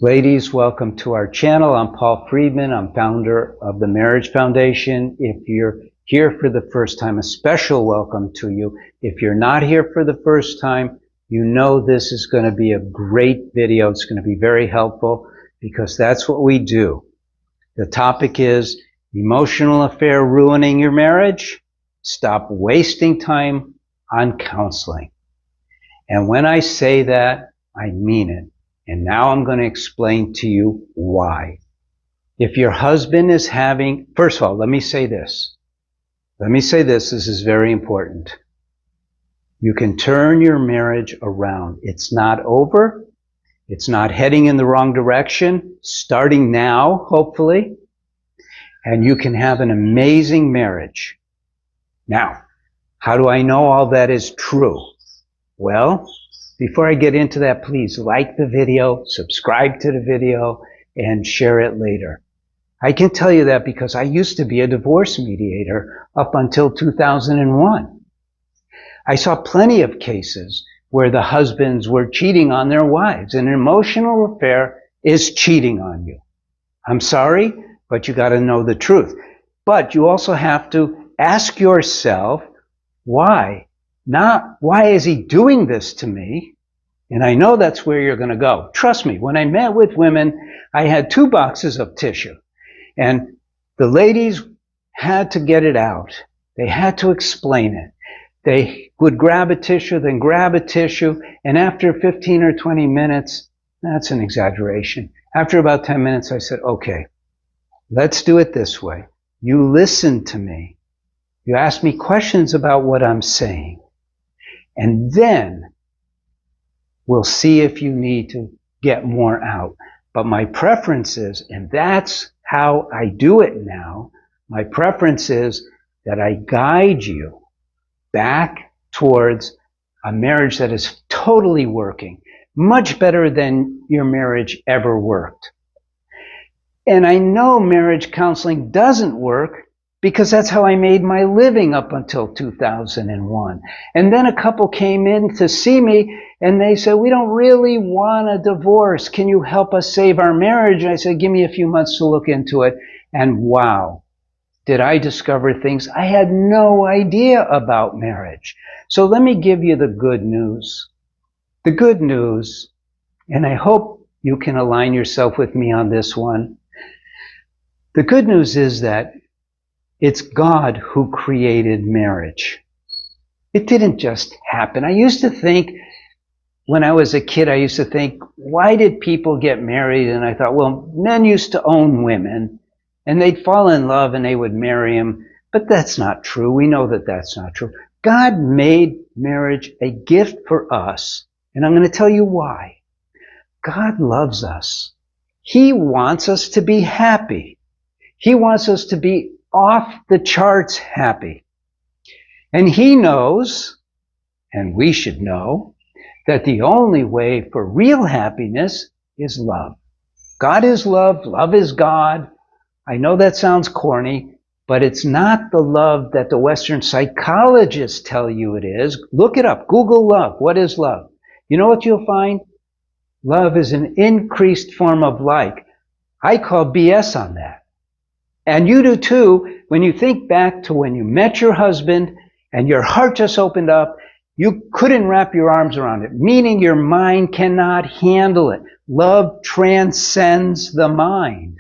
Ladies, welcome to our channel. I'm Paul Friedman. I'm founder of the Marriage Foundation. If you're here for the first time, a special welcome to you. If you're not here for the first time, you know this is going to be a great video. It's going to be very helpful because that's what we do. The topic is emotional affair ruining your marriage. Stop wasting time on counseling. And when I say that, I mean it. And now I'm going to explain to you why. If your husband is having, first of all, let me say this. This is very important. You can turn your marriage around. It's not over. It's not heading in the wrong direction, starting now, hopefully. And you can have an amazing marriage. Now, how do I know all that is true? Well, before I get into that, please like the video, subscribe to the video, and share it later. I can tell you that because I used to be a divorce mediator up until 2001. I saw plenty of cases where the husbands were cheating on their wives. An emotional affair is cheating on you. I'm sorry, but you got to know the truth. But you also have to ask yourself, why? Not, why is he doing this to me? And I know that's where you're going to go. Trust me, when I met with women, I had 2 boxes of tissue. And the ladies had to get it out. They had to explain it. They would grab a tissue, then grab a tissue, and after 15 or 20 minutes, that's an exaggeration. After about 10 minutes, I said, okay, let's do it this way. You listen to me. You ask me questions about what I'm saying. And then we'll see if you need to get more out. But my preference is, and that's how I do it now, my preference is that I guide you back towards a marriage that is totally working, much better than your marriage ever worked. And I know marriage counseling doesn't work because that's how I made my living up until 2001. And then a couple came in to see me and they said, we don't really want a divorce. Can you help us save our marriage? And I said, give me a few months to look into it. And wow, did I discover things I had no idea about marriage. So let me give you the good news. The good news, and I hope you can align yourself with me on this one. The good news is that it's God who created marriage. It didn't just happen. I used to think, when I was a kid, why did people get married? And I thought, well, men used to own women, and they'd fall in love and they would marry them. But that's not true. We know that that's not true. God made marriage a gift for us, and I'm going to tell you why. God loves us. He wants us to be happy. He wants us to be off the charts happy. And he knows, and we should know, that the only way for real happiness is love. God is love. Love is God. I know that sounds corny, but it's not the love that the Western psychologists tell you it is. Look it up. Google love. What is love? You know what you'll find? Love is an increased form of like. I call BS on that. And you do too, when you think back to when you met your husband and your heart just opened up, you couldn't wrap your arms around it, meaning your mind cannot handle it. Love transcends the mind.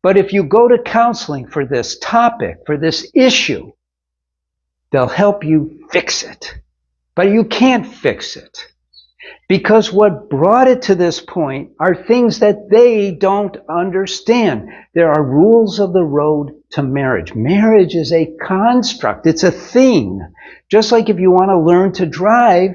But if you go to counseling for this topic, for this issue, they'll help you fix it. But you can't fix it. Because what brought it to this point are things that they don't understand. There are rules of the road to marriage. Marriage is a construct. It's a thing. Just like if you want to learn to drive,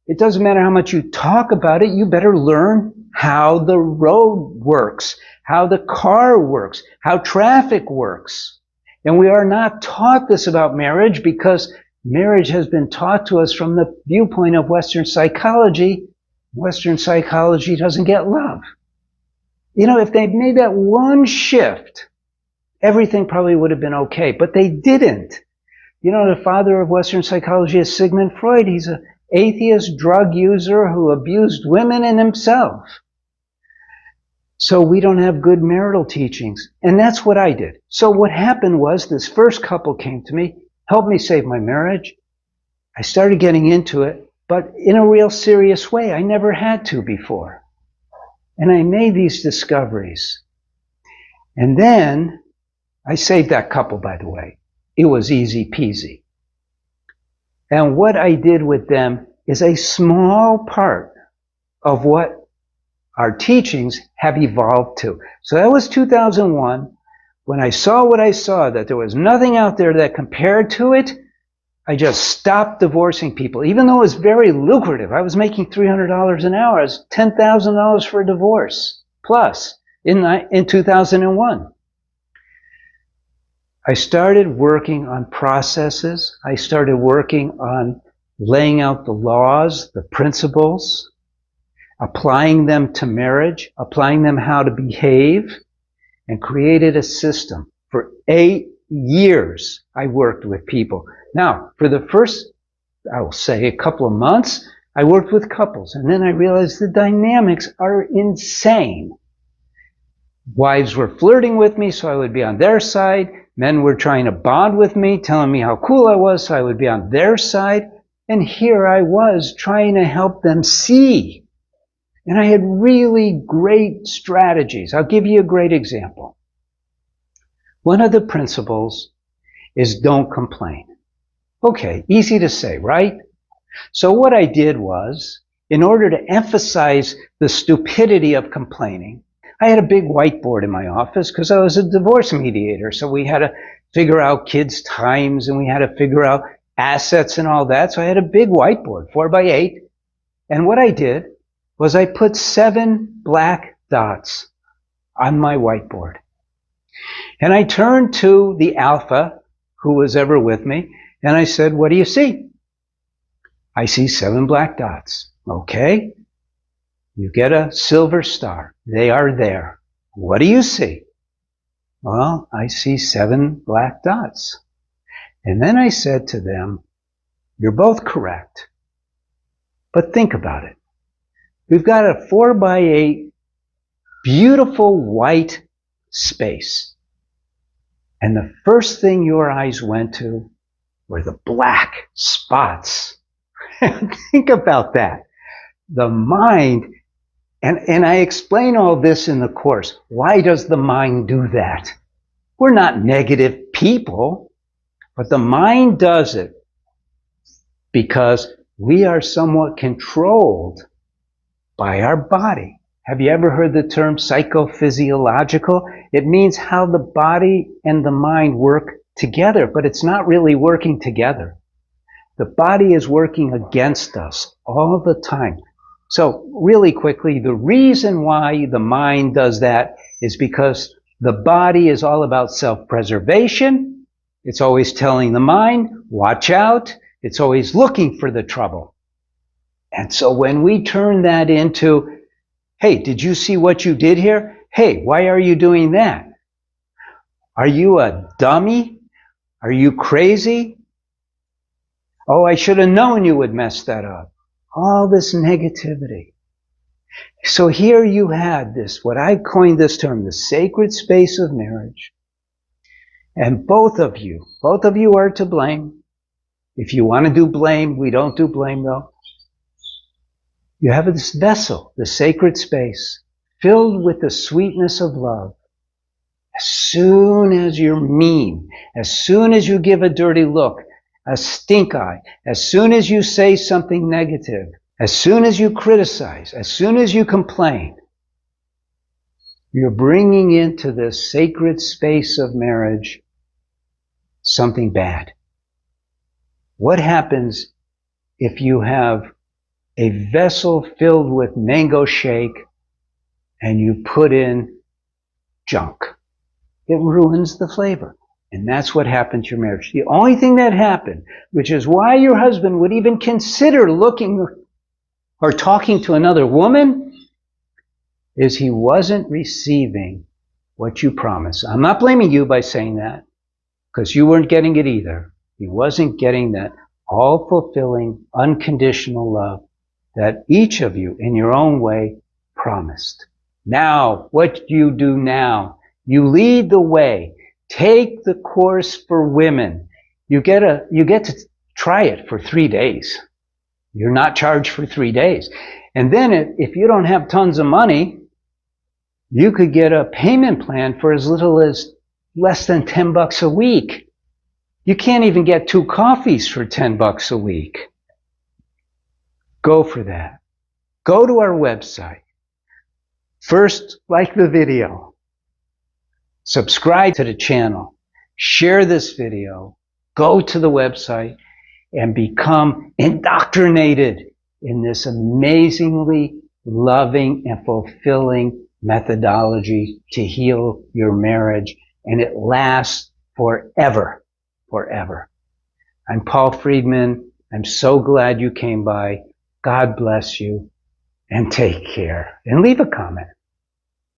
it doesn't matter how much you talk about it. You better learn how the road works, how the car works, how traffic works. And we are not taught this about marriage because marriage has been taught to us from the viewpoint of Western psychology. Western psychology doesn't get love. You know, if they'd made that one shift, everything probably would have been okay, but they didn't. You know, the father of Western psychology is Sigmund Freud. He's an atheist drug user who abused women and himself. So we don't have good marital teachings. And that's what I did. So what happened was this first couple came to me, helped me save my marriage. I started getting into it, but in a real serious way. I never had to before. And I made these discoveries. And then I saved that couple, by the way. It was easy peasy. And what I did with them is a small part of what our teachings have evolved to. So that was 2001. When I saw what I saw, that there was nothing out there that compared to it, I just stopped divorcing people, even though it was very lucrative. I was making $300 an hour. It was $10,000 for a divorce, plus, in 2001. I started working on processes. I started working on laying out the laws, the principles, applying them to marriage, applying them how to behave, and created a system. For 8 years, I worked with people. Now, for the first, I will say, a couple of months, I worked with couples, and then I realized the dynamics are insane. Wives were flirting with me, so I would be on their side. Men were trying to bond with me, telling me how cool I was, so I would be on their side. And here I was trying to help them see. And I had really great strategies. I'll give you a great example. One of the principles is don't complain. Okay, easy to say, right? So what I did was, in order to emphasize the stupidity of complaining, I had a big whiteboard in my office because I was a divorce mediator. So we had to figure out kids' times and we had to figure out assets and all that. So I had a big whiteboard, 4x8. And what I did was I put 7 black dots on my whiteboard. And I turned to the alpha, who was ever with me, and I said, what do you see? I see 7 black dots. Okay. You get a silver star. They are there. What do you see? Well, I see 7 black dots. And then I said to them, you're both correct. But think about it. We've got a 4x8 beautiful white space. And the first thing your eyes went to were the black spots. Think about that. The mind, and I explain all this in the course. Why does the mind do that? We're not negative people, but the mind does it because we are somewhat controlled by our body. Have you ever heard the term psychophysiological? It means how the body and the mind work together, but it's not really working together. The body is working against us all the time. So really quickly, the reason why the mind does that is because the body is all about self-preservation. It's always telling the mind, watch out. It's always looking for the trouble. And so when we turn that into, hey, did you see what you did here? Hey, why are you doing that? Are you a dummy? Are you crazy? Oh, I should have known you would mess that up. All this negativity. So here you had this, what I coined this term, the sacred space of marriage. And both of you are to blame. If you want to do blame, we don't do blame though. You have this vessel, the sacred space, filled with the sweetness of love. As soon as you're mean, as soon as you give a dirty look, a stink eye, as soon as you say something negative, as soon as you criticize, as soon as you complain, you're bringing into this sacred space of marriage something bad. What happens if you have a vessel filled with mango shake and you put in junk? It ruins the flavor. And that's what happened to your marriage. The only thing that happened, which is why your husband would even consider looking or talking to another woman, is he wasn't receiving what you promised. I'm not blaming you by saying that, because you weren't getting it either. He wasn't getting that all-fulfilling, unconditional love that each of you, in your own way, promised. Now, what do you do now? You lead the way. Take the course for women. You get to try it for 3 days. You're not charged for 3 days. And then if you don't have tons of money, you could get a payment plan for as little as less than $10 a week. You can't even get 2 coffees for $10 a week. Go for that. Go to our website. First, like the video. Subscribe to the channel. Share this video. Go to the website and become indoctrinated in this amazingly loving and fulfilling methodology to heal your marriage, and it lasts forever, forever. I'm Paul Friedman. I'm so glad you came by. God bless you, and take care. And leave a comment.